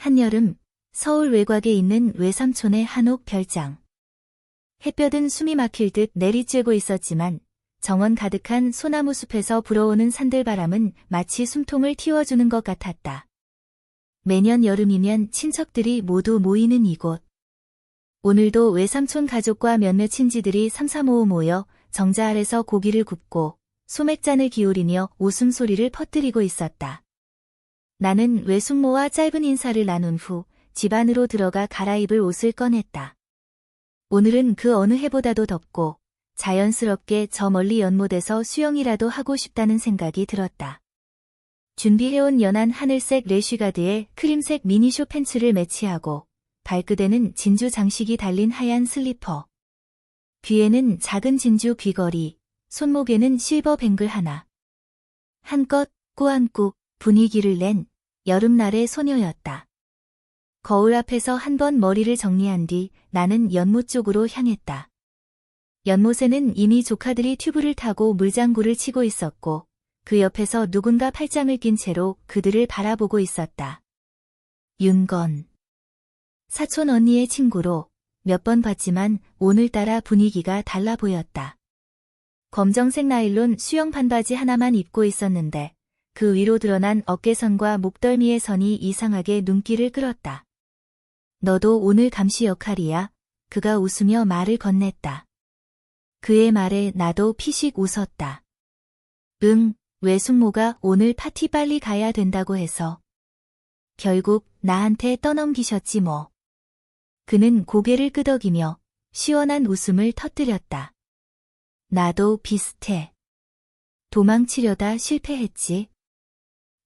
한여름, 서울 외곽에 있는 외삼촌의 한옥 별장. 햇볕은 숨이 막힐 듯 내리쬐고 있었지만 정원 가득한 소나무 숲에서 불어오는 산들바람은 마치 숨통을 틔워주는 것 같았다. 매년 여름이면 친척들이 모두 모이는 이곳. 오늘도 외삼촌 가족과 몇몇 친지들이 삼삼오오 모여 정자 아래서 고기를 굽고 소맥잔을 기울이며 웃음소리를 퍼뜨리고 있었다. 나는 외숙모와 짧은 인사를 나눈 후 집 안으로 들어가 갈아입을 옷을 꺼냈다. 오늘은 그 어느 해보다도 덥고 자연스럽게 저 멀리 연못에서 수영이라도 하고 싶다는 생각이 들었다. 준비해온 연한 하늘색 래쉬가드에 크림색 미니쇼 팬츠를 매치하고 발끝에는 진주 장식이 달린 하얀 슬리퍼. 귀에는 작은 진주 귀걸이, 손목에는 실버 뱅글 하나. 한껏 꾸안꾸 분위기를 낸 여름날의 소녀였다. 거울 앞에서 한번 머리를 정리한 뒤 나는 연못 쪽으로 향했다. 연못에는 이미 조카들이 튜브를 타고 물장구를 치고 있었고 그 옆에서 누군가 팔짱을 낀 채로 그들을 바라보고 있었다. 윤건. 사촌 언니의 친구로 몇 번 봤지만 오늘따라 분위기가 달라 보였다. 검정색 나일론 수영 반바지 하나만 입고 있었는데 그 위로 드러난 어깨선과 목덜미의 선이 이상하게 눈길을 끌었다. 너도 오늘 감시 역할이야? 그가 웃으며 말을 건넸다. 그의 말에 나도 피식 웃었다. 응, 외숙모가 오늘 파티 빨리 가야 된다고 해서. 결국 나한테 떠넘기셨지 뭐. 그는 고개를 끄덕이며 시원한 웃음을 터뜨렸다. 나도 비슷해. 도망치려다 실패했지.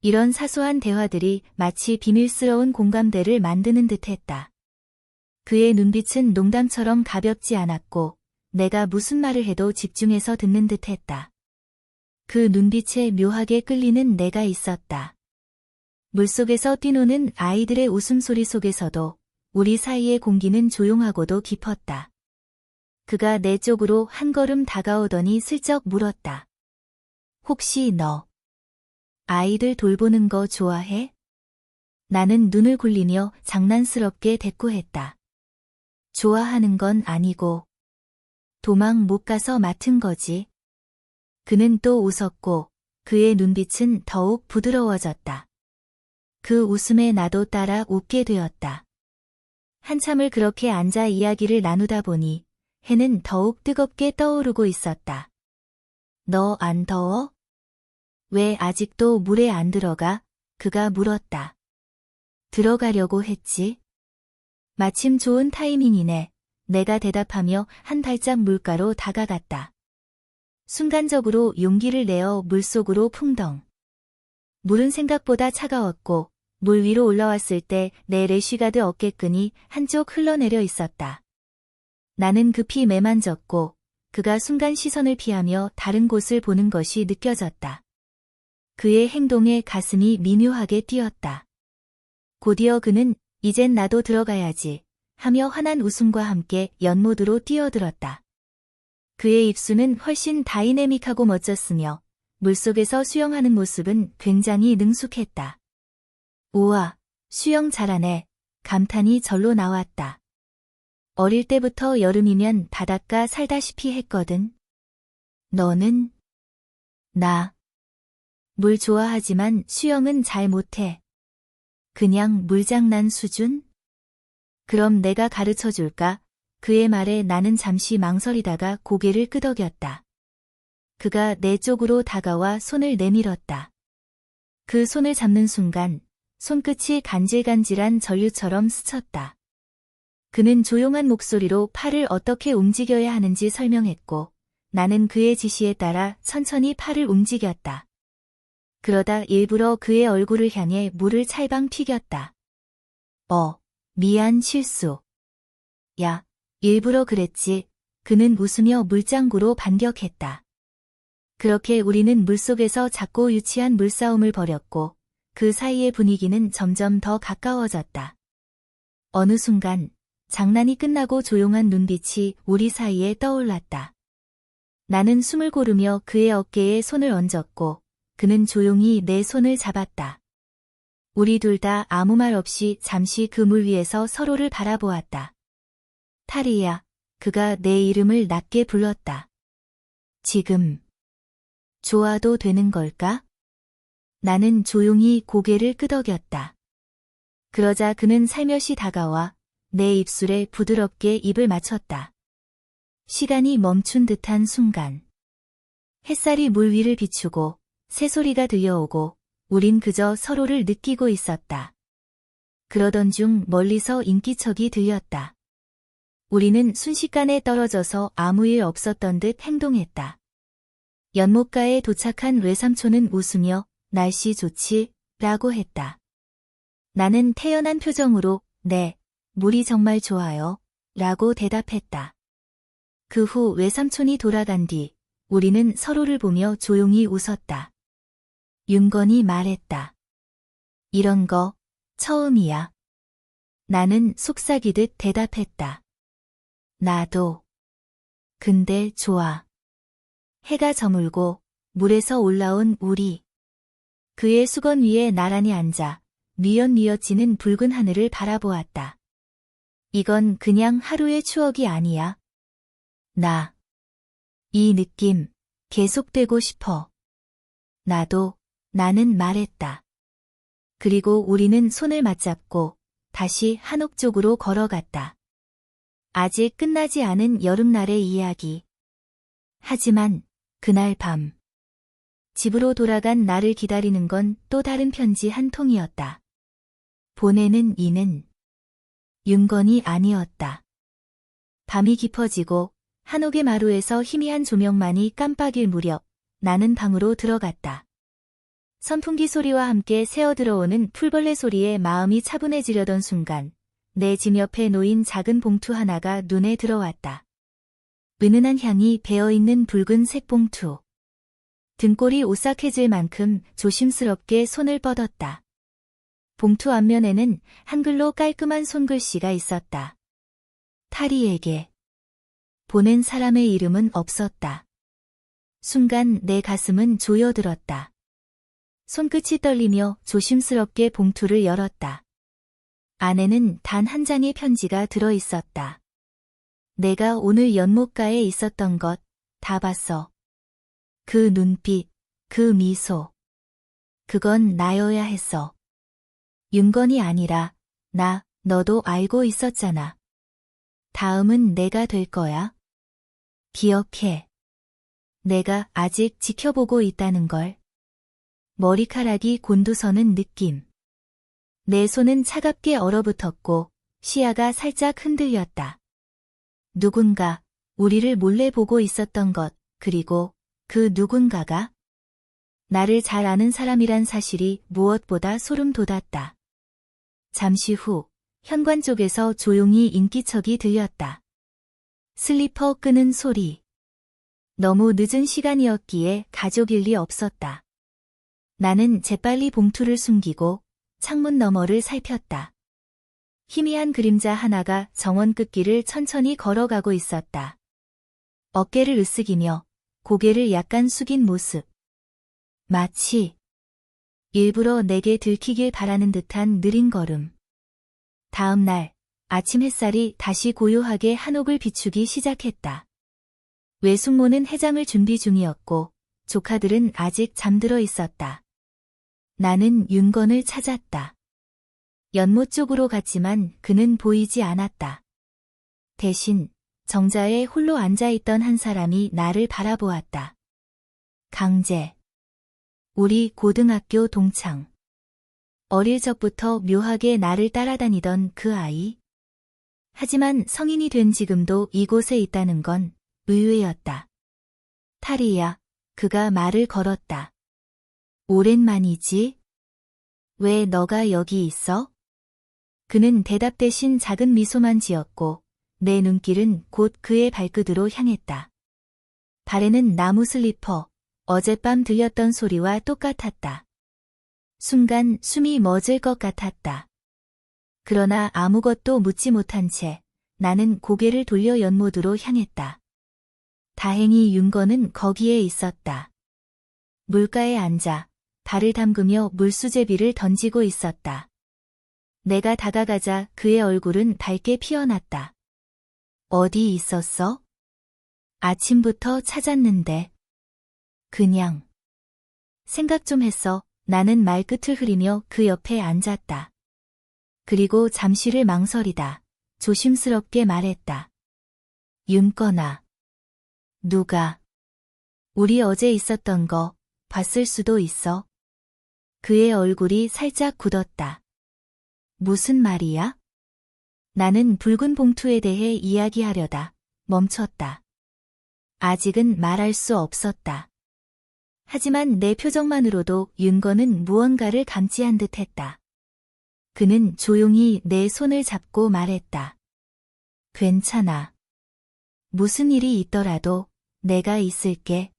이런 사소한 대화들이 마치 비밀스러운 공감대를 만드는 듯했다. 그의 눈빛은 농담처럼 가볍지 않았고 내가 무슨 말을 해도 집중해서 듣는 듯했다. 그 눈빛에 묘하게 끌리는 내가 있었다. 물속에서 뛰노는 아이들의 웃음소리 속에서도 우리 사이의 공기는 조용하고도 깊었다. 그가 내 쪽으로 한 걸음 다가오더니 슬쩍 물었다. 혹시 너 아이들 돌보는 거 좋아해? 나는 눈을 굴리며 장난스럽게 대꾸했다. 좋아하는 건 아니고 도망 못 가서 맡은 거지. 그는 또 웃었고 그의 눈빛은 더욱 부드러워졌다. 그 웃음에 나도 따라 웃게 되었다. 한참을 그렇게 앉아 이야기를 나누다 보니 해는 더욱 뜨겁게 떠오르고 있었다. 너 안 더워? 왜 아직도 물에 안 들어가? 그가 물었다. 들어가려고 했지. 마침 좋은 타이밍이네. 내가 대답하며 한 발짝 물가로 다가갔다. 순간적으로 용기를 내어 물속으로 풍덩. 물은 생각보다 차가웠고 물 위로 올라왔을 때 내 래쉬가드 어깨끈이 한쪽 흘러내려 있었다. 나는 급히 매만졌고 그가 순간 시선을 피하며 다른 곳을 보는 것이 느껴졌다. 그의 행동에 가슴이 미묘하게 뛰었다. 곧이어 그는 이젠 나도 들어가야지 하며 환한 웃음과 함께 연못으로 뛰어들었다. 그의 입수는 훨씬 다이내믹하고 멋졌으며 물속에서 수영하는 모습은 굉장히 능숙했다. 우와, 수영 잘하네. 감탄이 절로 나왔다. 어릴 때부터 여름이면 바닷가 살다시피 했거든. 너는? 나. 물 좋아하지만 수영은 잘 못해. 그냥 물장난 수준? 그럼 내가 가르쳐 줄까? 그의 말에 나는 잠시 망설이다가 고개를 끄덕였다. 그가 내 쪽으로 다가와 손을 내밀었다. 그 손을 잡는 순간 손끝이 간질간질한 전류처럼 스쳤다. 그는 조용한 목소리로 팔을 어떻게 움직여야 하는지 설명했고 나는 그의 지시에 따라 천천히 팔을 움직였다. 그러다 일부러 그의 얼굴을 향해 물을 찰방 튀겼다. 미안 실수. 야, 일부러 그랬지. 그는 웃으며 물장구로 반격했다. 그렇게 우리는 물속에서 작고 유치한 물싸움을 벌였고 그 사이의 분위기는 점점 더 가까워졌다. 어느 순간 장난이 끝나고 조용한 눈빛이 우리 사이에 떠올랐다. 나는 숨을 고르며 그의 어깨에 손을 얹었고 그는 조용히 내 손을 잡았다. 우리 둘 다 아무 말 없이 잠시 그 물 위에서 서로를 바라보았다. 타리야, 그가 내 이름을 낮게 불렀다. 지금 좋아도 되는 걸까? 나는 조용히 고개를 끄덕였다. 그러자 그는 살며시 다가와 내 입술에 부드럽게 입을 맞췄다. 시간이 멈춘 듯한 순간. 햇살이 물 위를 비추고 새소리가 들려오고 우린 그저 서로를 느끼고 있었다. 그러던 중 멀리서 인기척이 들렸다. 우리는 순식간에 떨어져서 아무 일 없었던 듯 행동했다. 연못가에 도착한 외삼촌은 웃으며 날씨 좋지? 라고 했다. 나는 태연한 표정으로 네, 물이 정말 좋아요. 라고 대답했다. 그 후 외삼촌이 돌아간 뒤 우리는 서로를 보며 조용히 웃었다. 윤건이 말했다. 이런 거 처음이야. 나는 속삭이듯 대답했다. 나도. 근데 좋아. 해가 저물고 물에서 올라온 우리. 그의 수건 위에 나란히 앉아 뉘엿뉘엿 지는 붉은 하늘을 바라보았다. 이건 그냥 하루의 추억이 아니야. 이 느낌 계속되고 싶어. 나는 말했다. 그리고 우리는 손을 맞잡고 다시 한옥 쪽으로 걸어갔다. 아직 끝나지 않은 여름날의 이야기. 하지만 그날 밤 집으로 돌아간 나를 기다리는 건 또 다른 편지 한 통이었다. 보내는 이는 윤건이 아니었다. 밤이 깊어지고 한옥의 마루에서 희미한 조명만이 깜빡일 무렵 나는 방으로 들어갔다. 선풍기 소리와 함께 새어들어오는 풀벌레 소리에 마음이 차분해지려던 순간 내 짐 옆에 놓인 작은 봉투 하나가 눈에 들어왔다. 은은한 향이 배어있는 붉은색 봉투. 등골이 오싹해질 만큼 조심스럽게 손을 뻗었다. 봉투 앞면에는 한글로 깔끔한 손글씨가 있었다. 타리에게. 보낸 사람의 이름은 없었다. 순간 내 가슴은 조여들었다. 손끝이 떨리며 조심스럽게 봉투를 열었다. 안에는 단 한 장의 편지가 들어 있었다. 내가 오늘 연못가에 있었던 것 다 봤어. 그 눈빛, 그 미소. 그건 나여야 했어. 윤건이 아니라 너도 알고 있었잖아. 다음은 내가 될 거야. 기억해. 내가 아직 지켜보고 있다는 걸. 머리카락이 곤두서는 느낌. 내 손은 차갑게 얼어붙었고 시야가 살짝 흔들렸다. 누군가 우리를 몰래 보고 있었던 것, 그리고 그 누군가가 나를 잘 아는 사람이란 사실이 무엇보다 소름 돋았다. 잠시 후 현관 쪽에서 조용히 인기척이 들렸다. 슬리퍼 끄는 소리. 너무 늦은 시간이었기에 가족일 리 없었다. 나는 재빨리 봉투를 숨기고 창문 너머를 살폈다. 희미한 그림자 하나가 정원 끝길을 천천히 걸어가고 있었다. 어깨를 으쓱이며 고개를 약간 숙인 모습. 마치 일부러 내게 들키길 바라는 듯한 느린 걸음. 다음 날 아침 햇살이 다시 고요하게 한옥을 비추기 시작했다. 외숙모는 해장을 준비 중이었고 조카들은 아직 잠들어 있었다. 나는 윤건을 찾았다. 연못 쪽으로 갔지만 그는 보이지 않았다. 대신 정자에 홀로 앉아있던 한 사람이 나를 바라보았다. 강재. 우리 고등학교 동창. 어릴 적부터 묘하게 나를 따라다니던 그 아이. 하지만 성인이 된 지금도 이곳에 있다는 건 의외였다. 타리야, 그가 말을 걸었다. 오랜만이지? 왜 너가 여기 있어? 그는 대답 대신 작은 미소만 지었고 내 눈길은 곧 그의 발끝으로 향했다. 발에는 나무 슬리퍼, 어젯밤 들렸던 소리와 똑같았다. 순간 숨이 멎을 것 같았다. 그러나 아무것도 묻지 못한 채 나는 고개를 돌려 연못으로 향했다. 다행히 윤건은 거기에 있었다. 물가에 앉아 발을 담그며 물수제비를 던지고 있었다. 내가 다가가자 그의 얼굴은 밝게 피어났다. 어디 있었어? 아침부터 찾았는데. 그냥. 생각 좀 했어. 나는 말끝을 흐리며 그 옆에 앉았다. 그리고 잠시를 망설이다. 조심스럽게 말했다. 윤건아. 누가? 우리 어제 있었던 거 봤을 수도 있어. 그의 얼굴이 살짝 굳었다. 무슨 말이야? 나는 붉은 봉투에 대해 이야기하려다 멈췄다. 아직은 말할 수 없었다. 하지만 내 표정만으로도 윤건은 무언가를 감지한 듯 했다. 그는 조용히 내 손을 잡고 말했다. 괜찮아. 무슨 일이 있더라도 내가 있을게.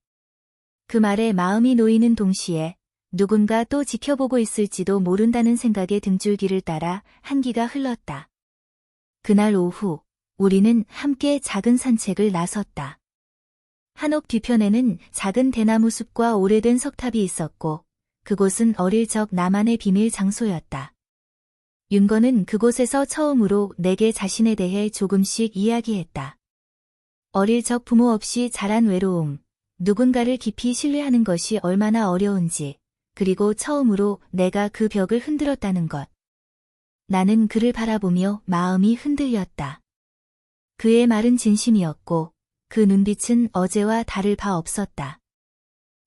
그 말에 마음이 놓이는 동시에 누군가 또 지켜보고 있을지도 모른다는 생각에 등줄기를 따라 한기가 흘렀다. 그날 오후 우리는 함께 작은 산책을 나섰다. 한옥 뒤편에는 작은 대나무 숲과 오래된 석탑이 있었고 그곳은 어릴 적 나만의 비밀 장소였다. 윤건은 그곳에서 처음으로 내게 자신에 대해 조금씩 이야기했다. 어릴 적 부모 없이 자란 외로움, 누군가를 깊이 신뢰하는 것이 얼마나 어려운지, 그리고 처음으로 내가 그 벽을 흔들었다는 것. 나는 그를 바라보며 마음이 흔들렸다. 그의 말은 진심이었고 그 눈빛은 어제와 다를 바 없었다.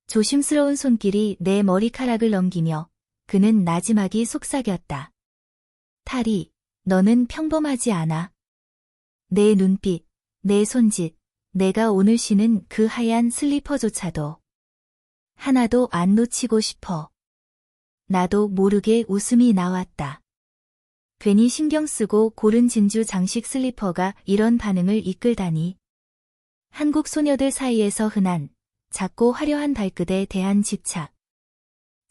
조심스러운 손길이 내 머리카락을 넘기며 그는 나지막이 속삭였다. 타리, 너는 평범하지 않아. 내 눈빛, 내 손짓, 내가 오늘 신은 그 하얀 슬리퍼조차도 하나도 안 놓치고 싶어. 나도 모르게 웃음이 나왔다. 괜히 신경 쓰고 고른 진주 장식 슬리퍼가 이런 반응을 이끌다니. 한국 소녀들 사이에서 흔한 작고 화려한 발끝에 대한 집착.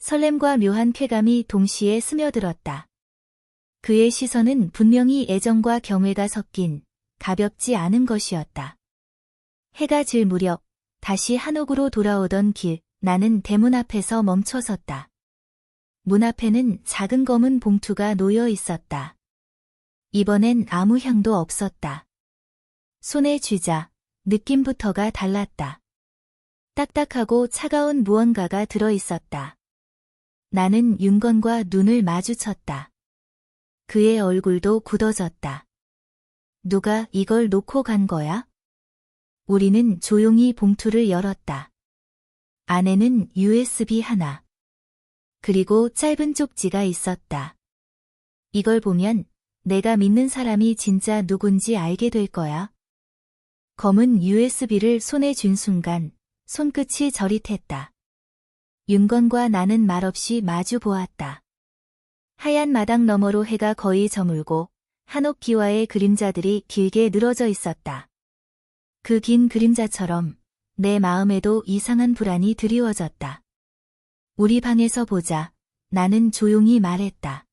설렘과 묘한 쾌감이 동시에 스며들었다. 그의 시선은 분명히 애정과 경외가 섞인 가볍지 않은 것이었다. 해가 질 무렵 다시 한옥으로 돌아오던 길, 나는 대문 앞에서 멈춰섰다. 문 앞에는 작은 검은 봉투가 놓여 있었다. 이번엔 아무 향도 없었다. 손에 쥐자 느낌부터가 달랐다. 딱딱하고 차가운 무언가가 들어 있었다. 나는 윤건과 눈을 마주쳤다. 그의 얼굴도 굳어졌다. 누가 이걸 놓고 간 거야? 우리는 조용히 봉투를 열었다. 안에는 USB 하나. 그리고 짧은 쪽지가 있었다. 이걸 보면 내가 믿는 사람이 진짜 누군지 알게 될 거야. 검은 USB를 손에 쥔 순간 손끝이 저릿했다. 윤건과 나는 말없이 마주 보았다. 하얀 마당 너머로 해가 거의 저물고 한옥 기와의 그림자들이 길게 늘어져 있었다. 그 긴 그림자처럼 내 마음에도 이상한 불안이 드리워졌다. 우리 방에서 보자. 나는 조용히 말했다.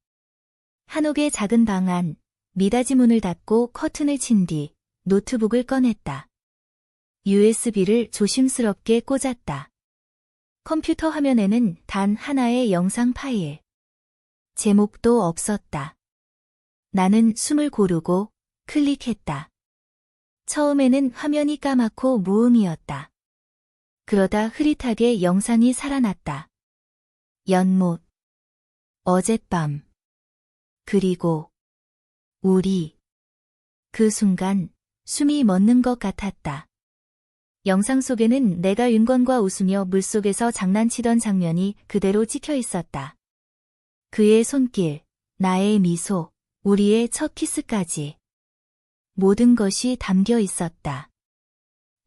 한옥의 작은 방 안, 미닫이 문을 닫고 커튼을 친 뒤 노트북을 꺼냈다. USB를 조심스럽게 꽂았다. 컴퓨터 화면에는 단 하나의 영상 파일. 제목도 없었다. 나는 숨을 고르고 클릭했다. 처음에는 화면이 까맣고 무음이었다. 그러다 흐릿하게 영상이 살아났다. 연못. 어젯밤. 그리고 우리. 그 순간 숨이 멎는 것 같았다. 영상 속에는 내가 윤건과 웃으며 물속에서 장난치던 장면이 그대로 찍혀 있었다. 그의 손길, 나의 미소, 우리의 첫 키스까지. 모든 것이 담겨 있었다.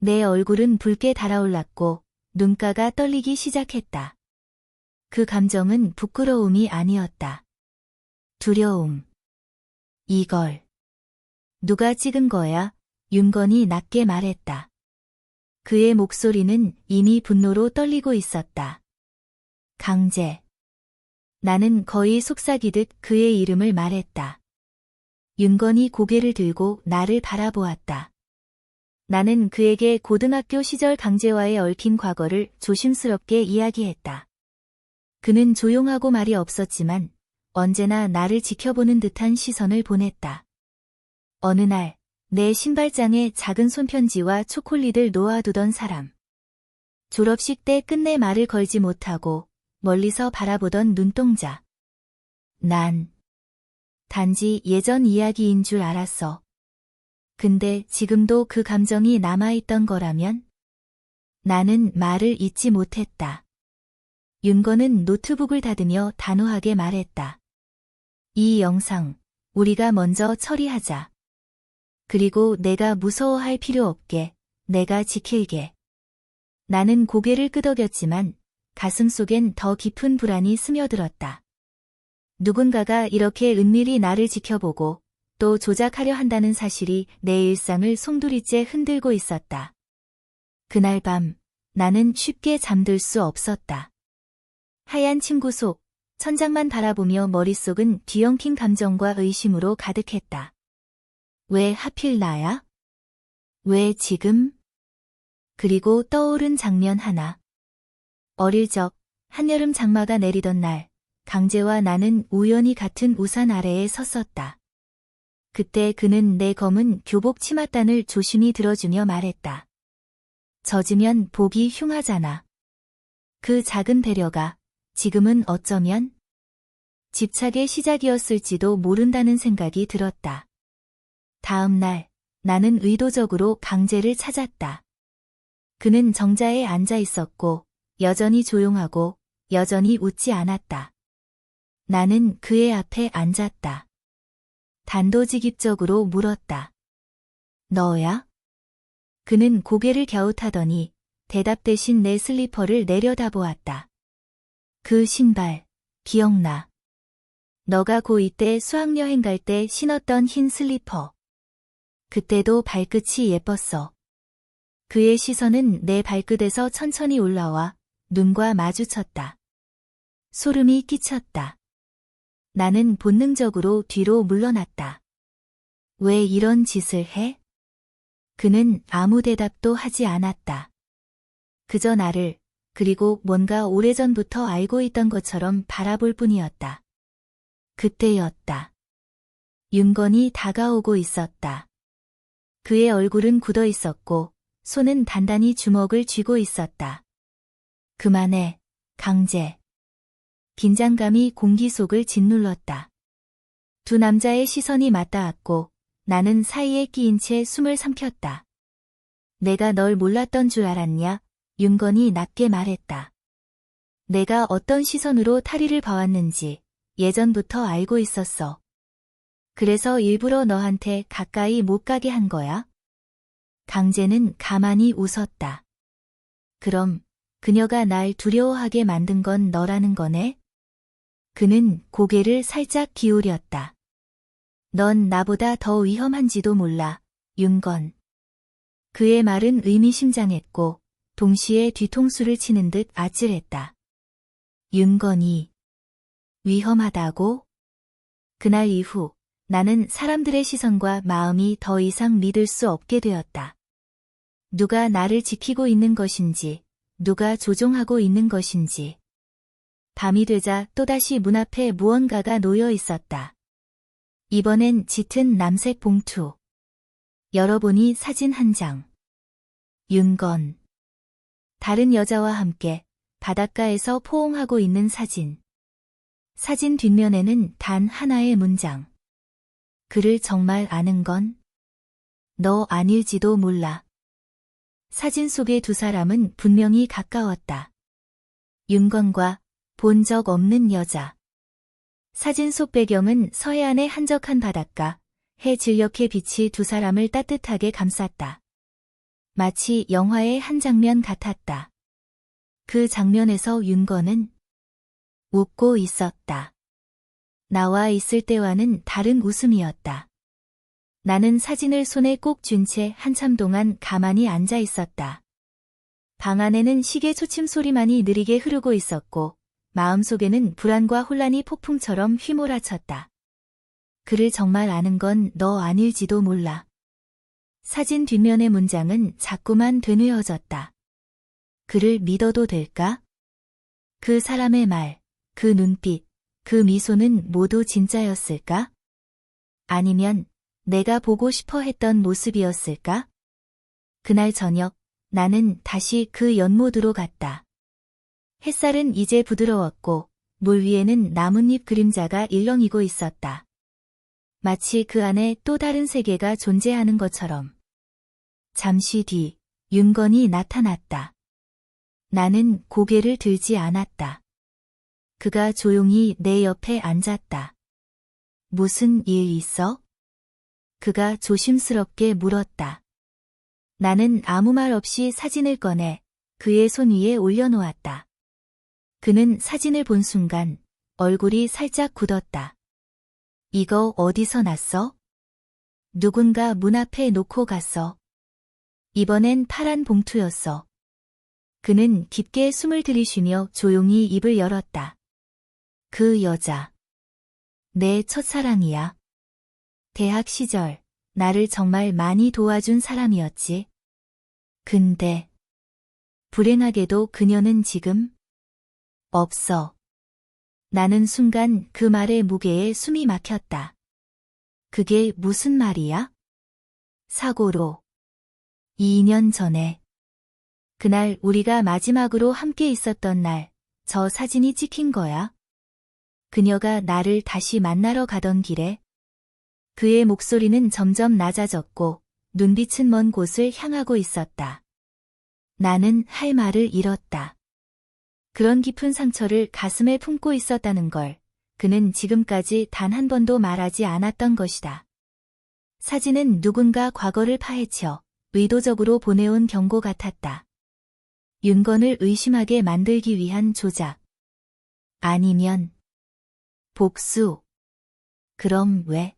내 얼굴은 붉게 달아올랐고 눈가가 떨리기 시작했다. 그 감정은 부끄러움이 아니었다. 두려움. 이걸 누가 찍은 거야? 윤건이 낮게 말했다. 그의 목소리는 이미 분노로 떨리고 있었다. 강제. 나는 거의 속삭이듯 그의 이름을 말했다. 윤건이 고개를 들고 나를 바라보았다. 나는 그에게 고등학교 시절 강제와의 얽힌 과거를 조심스럽게 이야기했다. 그는 조용하고 말이 없었지만 언제나 나를 지켜보는 듯한 시선을 보냈다. 어느 날, 내 신발장에 작은 손편지와 초콜릿을 놓아두던 사람. 졸업식 때 끝내 말을 걸지 못하고 멀리서 바라보던 눈동자. 난 단지 예전 이야기인 줄 알았어. 근데 지금도 그 감정이 남아있던 거라면? 나는 말을 잇지 못했다. 윤건은 노트북을 닫으며 단호하게 말했다. 이 영상, 우리가 먼저 처리하자. 그리고 내가 무서워할 필요 없게, 내가 지킬게. 나는 고개를 끄덕였지만 가슴속엔 더 깊은 불안이 스며들었다. 누군가가 이렇게 은밀히 나를 지켜보고 또 조작하려 한다는 사실이 내 일상을 송두리째 흔들고 있었다. 그날 밤, 나는 쉽게 잠들 수 없었다. 하얀 침구 속, 천장만 바라보며 머릿속은 뒤엉킨 감정과 의심으로 가득했다. 왜 하필 나야? 왜 지금? 그리고 떠오른 장면 하나. 어릴 적, 한여름 장마가 내리던 날, 강재와 나는 우연히 같은 우산 아래에 섰었다. 그때 그는 내 검은 교복 치맛단을 조심히 들어주며 말했다. 젖으면 보기 흉하잖아. 그 작은 배려가 지금은 어쩌면 집착의 시작이었을지도 모른다는 생각이 들었다. 다음 날, 나는 의도적으로 강재를 찾았다. 그는 정자에 앉아 있었고, 여전히 조용하고, 여전히 웃지 않았다. 나는 그의 앞에 앉았다. 단도직입적으로 물었다. 너야? 그는 고개를 갸웃하더니 대답 대신 내 슬리퍼를 내려다보았다. 그 신발, 기억나. 너가 고2 때 수학여행 갈 때 신었던 흰 슬리퍼. 그때도 발끝이 예뻤어. 그의 시선은 내 발끝에서 천천히 올라와 눈과 마주쳤다. 소름이 끼쳤다. 나는 본능적으로 뒤로 물러났다. 왜 이런 짓을 해? 그는 아무 대답도 하지 않았다. 그저 나를, 그리고 뭔가 오래전부터 알고 있던 것처럼 바라볼 뿐이었다. 그때였다. 윤건이 다가오고 있었다. 그의 얼굴은 굳어 있었고, 손은 단단히 주먹을 쥐고 있었다. 그만해, 강재. 긴장감이 공기 속을 짓눌렀다. 두 남자의 시선이 맞닿았고 나는 사이에 끼인 채 숨을 삼켰다. 내가 널 몰랐던 줄 알았냐? 윤건이 낮게 말했다. 내가 어떤 시선으로 타리를 봐왔는지 예전부터 알고 있었어. 그래서 일부러 너한테 가까이 못 가게 한 거야? 강재는 가만히 웃었다. 그럼 그녀가 날 두려워하게 만든 건 너라는 거네? 그는 고개를 살짝 기울였다. 넌 나보다 더 위험한지도 몰라, 윤건. 그의 말은 의미심장했고 동시에 뒤통수를 치는 듯 아찔했다. 윤건이 위험하다고? 그날 이후 나는 사람들의 시선과 마음이 더 이상 믿을 수 없게 되었다. 누가 나를 지키고 있는 것인지, 누가 조종하고 있는 것인지. 밤이 되자 또다시 문 앞에 무언가가 놓여 있었다. 이번엔 짙은 남색 봉투. 열어보니 사진 한 장. 윤건. 다른 여자와 함께 바닷가에서 포옹하고 있는 사진. 사진 뒷면에는 단 하나의 문장. 그를 정말 아는 건? 너 아닐지도 몰라. 사진 속의 두 사람은 분명히 가까웠다. 윤건과 본 적 없는 여자. 사진 속 배경은 서해안의 한적한 바닷가, 해 진력의 빛이 두 사람을 따뜻하게 감쌌다. 마치 영화의 한 장면 같았다. 그 장면에서 윤건은 웃고 있었다. 나와 있을 때와는 다른 웃음이었다. 나는 사진을 손에 꼭 쥔 채 한참 동안 가만히 앉아 있었다. 방 안에는 시계 초침 소리만이 느리게 흐르고 있었고 마음속에는 불안과 혼란이 폭풍처럼 휘몰아쳤다. 그를 정말 아는 건 너 아닐지도 몰라. 사진 뒷면의 문장은 자꾸만 되뇌어졌다. 그를 믿어도 될까? 그 사람의 말, 그 눈빛, 그 미소는 모두 진짜였을까? 아니면 내가 보고 싶어 했던 모습이었을까? 그날 저녁, 나는 다시 그 연못으로 갔다. 햇살은 이제 부드러웠고 물 위에는 나뭇잎 그림자가 일렁이고 있었다. 마치 그 안에 또 다른 세계가 존재하는 것처럼. 잠시 뒤 윤건이 나타났다. 나는 고개를 들지 않았다. 그가 조용히 내 옆에 앉았다. 무슨 일 있어? 그가 조심스럽게 물었다. 나는 아무 말 없이 사진을 꺼내 그의 손 위에 올려놓았다. 그는 사진을 본 순간 얼굴이 살짝 굳었다. 이거 어디서 났어? 누군가 문 앞에 놓고 갔어. 이번엔 파란 봉투였어. 그는 깊게 숨을 들이쉬며 조용히 입을 열었다. 그 여자. 내 첫사랑이야. 대학 시절 나를 정말 많이 도와준 사람이었지. 근데 불행하게도 그녀는 지금 없어. 나는 순간 그 말의 무게에 숨이 막혔다. 그게 무슨 말이야? 사고로. 2년 전에. 그날 우리가 마지막으로 함께 있었던 날, 저 사진이 찍힌 거야. 그녀가 나를 다시 만나러 가던 길에. 그의 목소리는 점점 낮아졌고 눈빛은 먼 곳을 향하고 있었다. 나는 할 말을 잃었다. 그런 깊은 상처를 가슴에 품고 있었다는 걸 그는 지금까지 단 한 번도 말하지 않았던 것이다. 사진은 누군가 과거를 파헤쳐 의도적으로 보내온 경고 같았다. 윤건을 의심하게 만들기 위한 조작. 아니면 복수. 그럼 왜?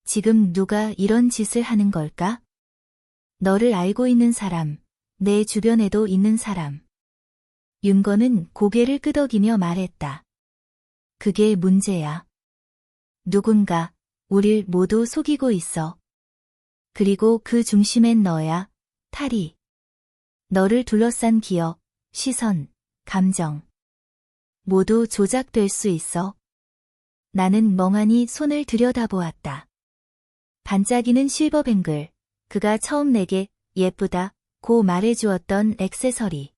지금 누가 이런 짓을 하는 걸까? 너를 알고 있는 사람, 내 주변에도 있는 사람. 윤건은 고개를 끄덕이며 말했다. 그게 문제야. 누군가 우릴 모두 속이고 있어. 그리고 그 중심엔 너야, 탈이. 너를 둘러싼 기억, 시선, 감정. 모두 조작될 수 있어. 나는 멍하니 손을 들여다보았다. 반짝이는 실버 뱅글, 그가 처음 내게 예쁘다 고 말해주었던 액세서리.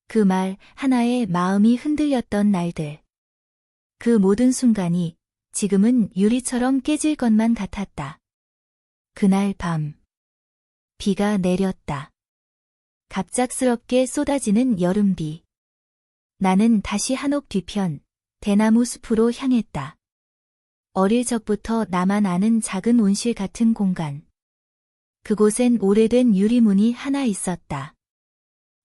그 말 하나에 마음이 흔들렸던 날들. 그 모든 순간이 지금은 유리처럼 깨질 것만 같았다. 그날 밤. 비가 내렸다. 갑작스럽게 쏟아지는 여름비. 나는 다시 한옥 뒤편, 대나무 숲으로 향했다. 어릴 적부터 나만 아는 작은 온실 같은 공간. 그곳엔 오래된 유리문이 하나 있었다.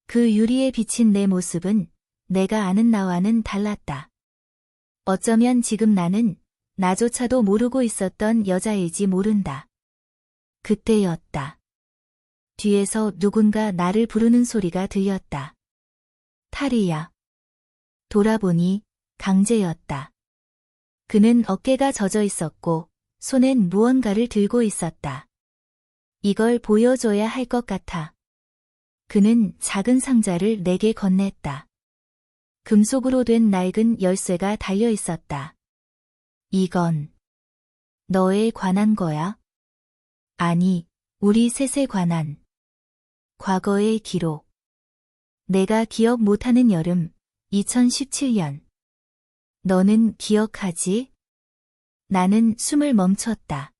그 유리에 비친 내 모습은 내가 아는 나와는 달랐다. 어쩌면 지금 나는 나조차도 모르고 있었던 여자일지 모른다. 그때였다. 뒤에서 누군가 나를 부르는 소리가 들렸다. 탈이야. 돌아보니 강재였다. 그는 어깨가 젖어 있었고 손엔 무언가를 들고 있었다. 이걸 보여줘야 할 것 같아. 그는 작은 상자를 내게 건넸다. 금속으로 된 낡은 열쇠가 달려 있었다. 이건 너에 관한 거야? 아니, 우리 셋에 관한 과거의 기록. 내가 기억 못하는 여름, 2017년. 너는 기억하지? 나는 숨을 멈췄다.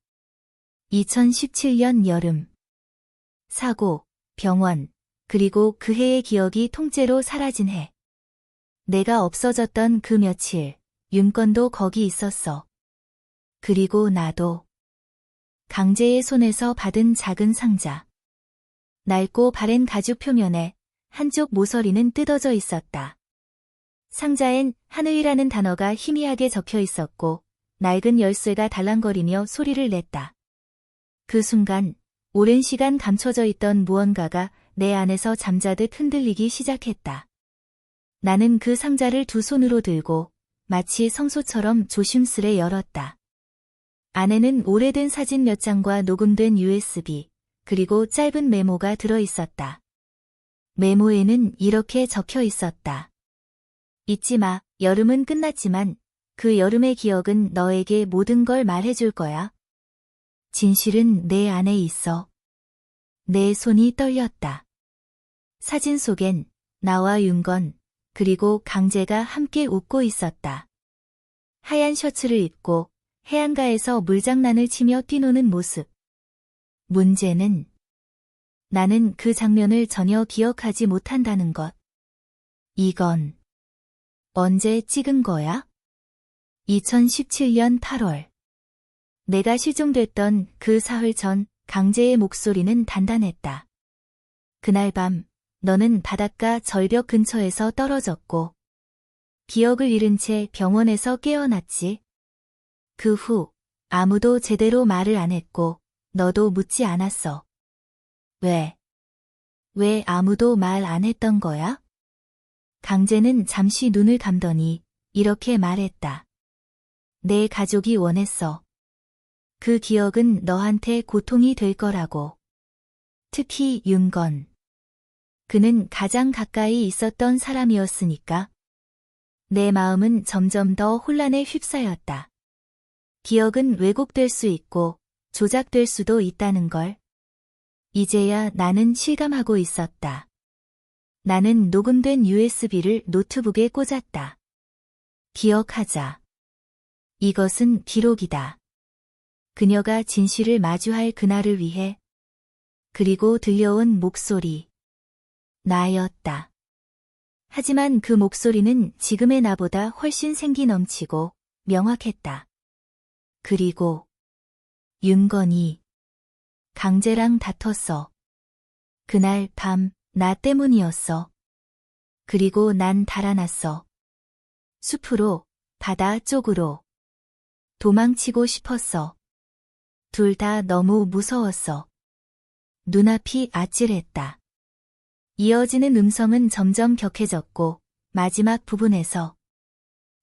2017년 여름. 사고, 병원, 그리고 그 해의 기억이 통째로 사라진 해. 내가 없어졌던 그 며칠, 윤건도 거기 있었어. 그리고 나도. 강재의 손에서 받은 작은 상자. 낡고 바랜 가죽 표면에 한쪽 모서리는 뜯어져 있었다. 상자엔 하늘이라는 단어가 희미하게 적혀 있었고 낡은 열쇠가 달랑거리며 소리를 냈다. 그 순간 오랜 시간 감춰져 있던 무언가가 내 안에서 잠자듯 흔들리기 시작했다. 나는 그 상자를 두 손으로 들고 마치 성소처럼 조심스레 열었다. 안에는 오래된 사진 몇 장과 녹음된 USB, 그리고 짧은 메모가 들어 있었다. 메모에는 이렇게 적혀 있었다. 잊지 마, 여름은 끝났지만 그 여름의 기억은 너에게 모든 걸 말해줄 거야. 진실은 내 안에 있어. 내 손이 떨렸다. 사진 속엔 나와 윤건, 그리고 강재가 함께 웃고 있었다. 하얀 셔츠를 입고 해안가에서 물장난을 치며 뛰노는 모습. 문제는 나는 그 장면을 전혀 기억하지 못한다는 것. 이건 언제 찍은 거야? 2017년 8월. 내가 실종됐던 그 사흘 전 강재의 목소리는 단단했다. 그날 밤 너는 바닷가 절벽 근처에서 떨어졌고 기억을 잃은 채 병원에서 깨어났지. 그 후 아무도 제대로 말을 안 했고 너도 묻지 않았어. 왜? 왜 아무도 말 안 했던 거야? 강재는 잠시 눈을 감더니 이렇게 말했다. 내 가족이 원했어. 그 기억은 너한테 고통이 될 거라고. 특히 윤건. 그는 가장 가까이 있었던 사람이었으니까. 내 마음은 점점 더 혼란에 휩싸였다. 기억은 왜곡될 수 있고 조작될 수도 있다는 걸. 이제야 나는 실감하고 있었다. 나는 녹음된 USB를 노트북에 꽂았다. 기억하자. 이것은 기록이다. 그녀가 진실을 마주할 그날을 위해. 그리고 들려온 목소리. 나였다. 하지만 그 목소리는 지금의 나보다 훨씬 생기 넘치고 명확했다. 그리고 윤건이 강재랑 다퉜어. 그날 밤 나 때문이었어. 그리고 난 달아났어. 숲으로, 바다 쪽으로. 도망치고 싶었어. 둘 다 너무 무서웠어. 눈앞이 아찔했다. 이어지는 음성은 점점 격해졌고 마지막 부분에서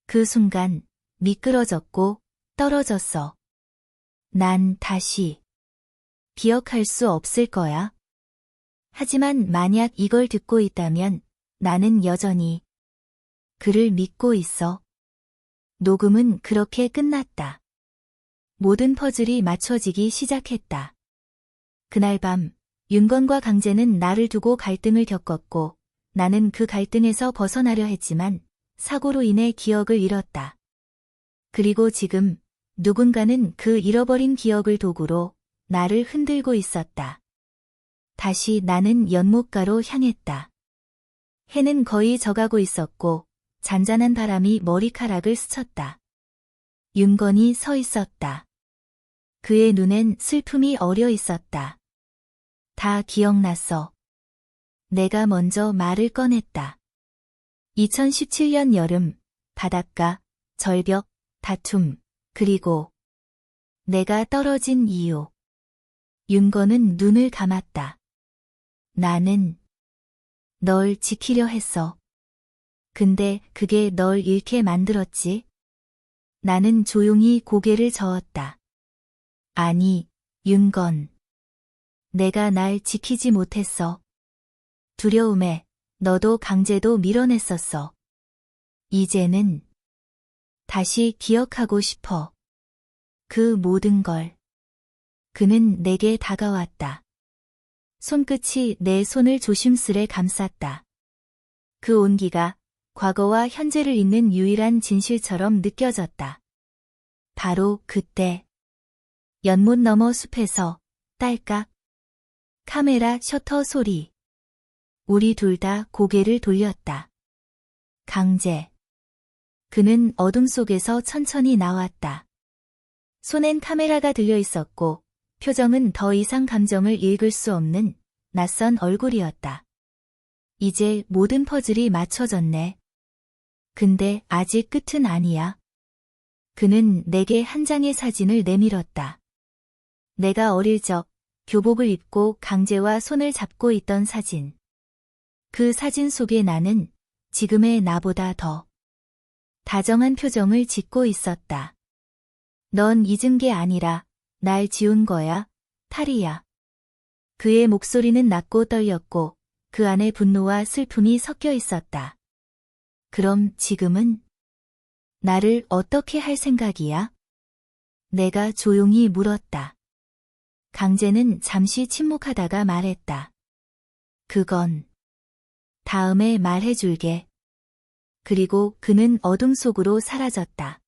그 순간 미끄러졌고 떨어졌어. 난 다시 기억할 수 없을 거야. 하지만 만약 이걸 듣고 있다면 나는 여전히 그를 믿고 있어. 녹음은 그렇게 끝났다. 모든 퍼즐이 맞춰지기 시작했다. 그날 밤 윤건과 강재는 나를 두고 갈등을 겪었고 나는 그 갈등에서 벗어나려 했지만 사고로 인해 기억을 잃었다. 그리고 지금 누군가는 그 잃어버린 기억을 도구로 나를 흔들고 있었다. 다시 나는 연못가로 향했다. 해는 거의 져가고 있었고 잔잔한 바람이 머리카락을 스쳤다. 윤건이 서 있었다. 그의 눈엔 슬픔이 어려 있었다. 다 기억났어. 내가 먼저 말을 꺼냈다. 2017년 여름, 바닷가, 절벽, 다툼, 그리고 내가 떨어진 이유. 윤건은 눈을 감았다. 나는 널 지키려 했어. 근데 그게 널 잃게 만들었지. 나는 조용히 고개를 저었다. 아니, 윤건. 내가 날 지키지 못했어. 두려움에 너도 강재도 밀어냈었어. 이제는 다시 기억하고 싶어. 그 모든 걸. 그는 내게 다가왔다. 손끝이 내 손을 조심스레 감쌌다. 그 온기가 과거와 현재를 잇는 유일한 진실처럼 느껴졌다. 바로 그때 연못 너머 숲에서 딸깍 카메라 셔터 소리. 우리 둘 다 고개를 돌렸다. 강재. 그는 어둠 속에서 천천히 나왔다. 손엔 카메라가 들려 있었고 표정은 더 이상 감정을 읽을 수 없는 낯선 얼굴이었다. 이제 모든 퍼즐이 맞춰졌네. 근데 아직 끝은 아니야. 그는 내게 한 장의 사진을 내밀었다. 내가 어릴 적 교복을 입고 강재와 손을 잡고 있던 사진. 그 사진 속에 나는 지금의 나보다 더 다정한 표정을 짓고 있었다. 넌 잊은 게 아니라 날 지운 거야, 타리야. 그의 목소리는 낮고 떨렸고 그 안에 분노와 슬픔이 섞여 있었다. 그럼 지금은? 나를 어떻게 할 생각이야? 내가 조용히 물었다. 강재는 잠시 침묵하다가 말했다. 그건 다음에 말해줄게. 그리고 그는 어둠 속으로 사라졌다.